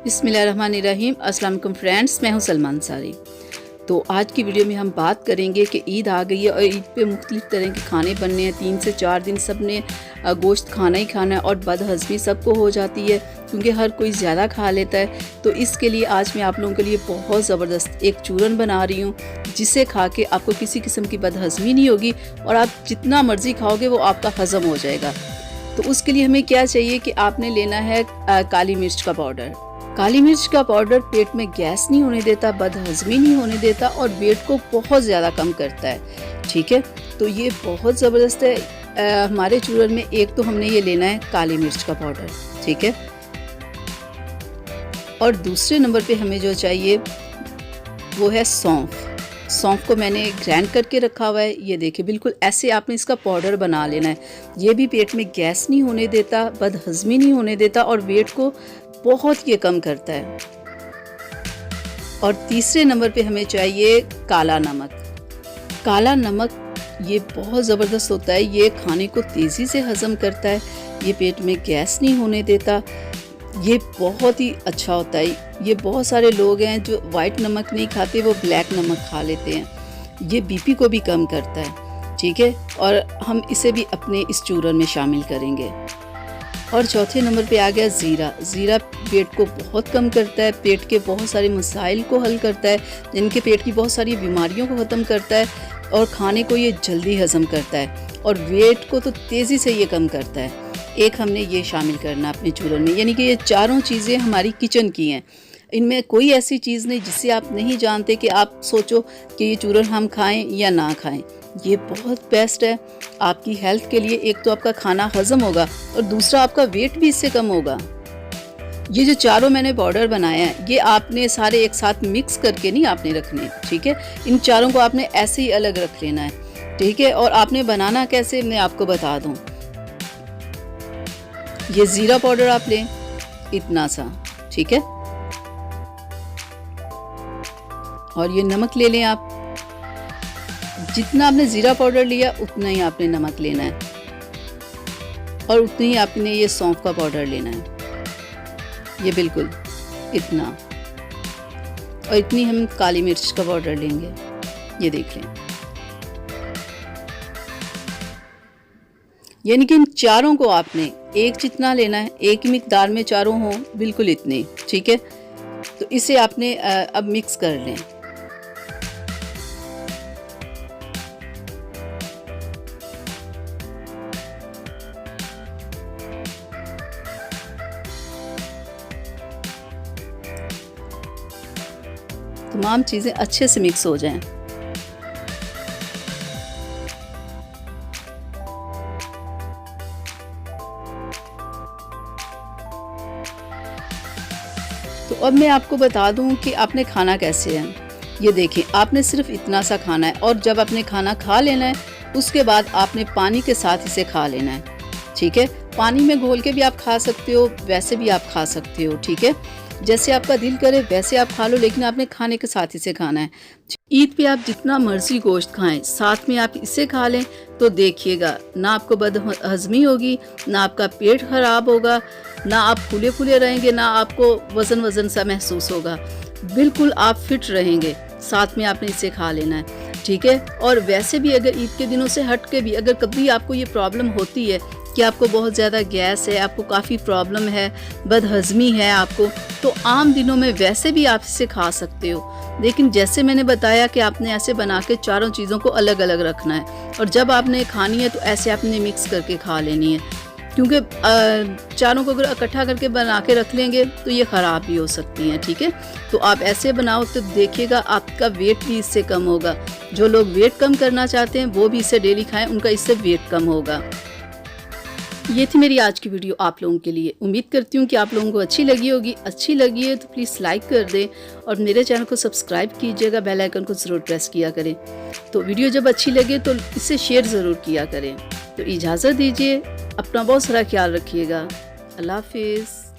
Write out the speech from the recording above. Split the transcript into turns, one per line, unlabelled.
बिस्मिल्लाहिर्रहमानिर्रहीम। अस्सलाम वालेकुम फ्रेंड्स, मैं हूं सलमान सारी। तो आज की वीडियो में हम बात करेंगे कि ईद आ गई है और ईद पे मुख्तलिफ़ तरह के खाने बनने हैं। 3 से 4 दिन सब ने गोश्त खाना ही खाना है और बदहज़मी सबको हो जाती है क्योंकि हर कोई ज़्यादा खा लेता है। तो इसके लिए आज मैं आप लोगों के लिए बहुत ज़बरदस्त एक चूरन बना रही हूँ जिसे खा के आपको किसी किस्म की बदहज़मी नहीं होगी और आप जितना मर्ज़ी खाओगे वो आपका हज़म हो जाएगा। तो उसके लिए हमें क्या चाहिए कि आपने लेना है काली मिर्च का पाउडर। काली मिर्च का पाउडर पेट में गैस नहीं होने देता, बदहज़मी नहीं होने देता और वेट को बहुत ज़्यादा कम करता है। ठीक है, तो ये बहुत ज़बरदस्त है। हमारे चूरन में एक तो हमने ये लेना है काली मिर्च का पाउडर, ठीक है। और दूसरे नंबर पे हमें जो चाहिए वो है सौंफ। सौंफ को मैंने ग्राइंड करके रखा हुआ है। ये देखिए, बिल्कुल ऐसे आपने इसका पाउडर बना लेना है। ये भी पेट में गैस नहीं होने देता, बदहज़मी नहीं होने देता और वेट को बहुत ये कम करता है। और तीसरे नंबर पे हमें चाहिए काला नमक। काला नमक ये बहुत ज़बरदस्त होता है। ये खाने को तेज़ी से हज़म करता है, ये पेट में गैस नहीं होने देता, ये बहुत ही अच्छा होता है। ये बहुत सारे लोग हैं जो वाइट नमक नहीं खाते, वो ब्लैक नमक खा लेते हैं। ये बीपी को भी कम करता है, ठीक है। और हम इसे भी अपने इस चूरन में शामिल करेंगे। और चौथे नंबर पे आ गया ज़ीरा। ज़ीरा पेट को बहुत कम करता है, पेट के बहुत सारे मसाइल को हल करता है, जिनके पेट की बहुत सारी बीमारियों को ख़त्म करता है और खाने को ये जल्दी हज़म करता है और वेट को तो तेज़ी से ये कम करता है। एक हमने ये शामिल करना अपने चूरन में, यानी कि ये चारों चीज़ें हमारी किचन की हैं। इनमें कोई ऐसी चीज़ नहीं जिससे आप नहीं जानते कि आप सोचो कि ये चूरन हम खाएं या ना खाएं। ये बहुत बेस्ट है आपकी हेल्थ के लिए। एक तो आपका खाना हज़म होगा और दूसरा आपका वेट भी इससे कम होगा। ये जो चारों मैंने पाउडर बनाए हैं ये आपने सारे एक साथ मिक्स करके नहीं आपने रखने, ठीक है। इन चारों को आपने ऐसे ही अलग रख लेना है, ठीक है। और आपने बनाना कैसे मैं आपको बता दूं। ये ज़ीरा पाउडर आप लें इतना सा, ठीक है। और ये नमक ले लें आप। जितना आपने ज़ीरा पाउडर लिया उतना ही आपने नमक लेना है और उतनी ही आपने ये सौंफ का पाउडर लेना है, ये बिल्कुल इतना। और इतनी हम काली मिर्च का पाउडर लेंगे, ये देख लें। यानी कि इन चारों को आपने एक जितना लेना है, एक ही मिकदार में चारों हों, बिल्कुल इतने, ठीक है। तो इसे आपने अब मिक्स कर लें। तमाम चीज़ें अच्छे से मिक्स हो जाएं। तो अब मैं आपको बता दूं कि आपने खाना कैसे है। ये देखें, आपने सिर्फ इतना सा खाना है और जब आपने खाना खा लेना है उसके बाद आपने पानी के साथ इसे खा लेना है, ठीक है। पानी में घोल के भी आप खा सकते हो, वैसे भी आप खा सकते हो, ठीक है। जैसे आपका दिल करे वैसे आप खा लो, लेकिन आपने खाने के साथ इसे खाना है। ईद पे आप जितना मर्जी गोश्त खाएं, साथ में आप इसे खा लें तो देखिएगा ना आपको बदहज़मी होगी, ना आपका पेट ख़राब होगा, ना आप फूले फूले रहेंगे, ना आपको वज़न वज़न सा महसूस होगा। बिल्कुल आप फिट रहेंगे। साथ में आपने इसे खा लेना है, ठीक है। और वैसे भी अगर ईद के दिनों से हट के भी अगर कभी आपको ये प्रॉब्लम होती है कि आपको बहुत ज़्यादा गैस है, आपको काफ़ी प्रॉब्लम है, बदहज़मी है आपको, तो आम दिनों में वैसे भी आप इसे खा सकते हो। लेकिन जैसे मैंने बताया कि आपने ऐसे बना के चारों चीज़ों को अलग अलग रखना है और जब आपने खानी है तो ऐसे आपने मिक्स करके खा लेनी है, क्योंकि चारों को अगर इकट्ठा करके बना के रख लेंगे तो ये ख़राब भी हो सकती हैं, ठीक है। तो आप ऐसे बनाओ तो देखिएगा आपका वेट भी इससे कम होगा। जो लोग वेट कम करना चाहते हैं वो भी इसे डेली खाएँ, उनका इससे वेट कम होगा। ये थी मेरी आज की वीडियो आप लोगों के लिए। उम्मीद करती हूँ कि आप लोगों को अच्छी लगी होगी। अच्छी लगी है तो प्लीज़ लाइक कर दें और मेरे चैनल को सब्सक्राइब कीजिएगा, बेल आइकन को ज़रूर प्रेस किया करें। तो वीडियो जब अच्छी लगे तो इसे शेयर ज़रूर किया करें। तो इजाज़त दीजिए, अपना बहुत सारा ख्याल रखिएगा। अल्लाह हाफिज़।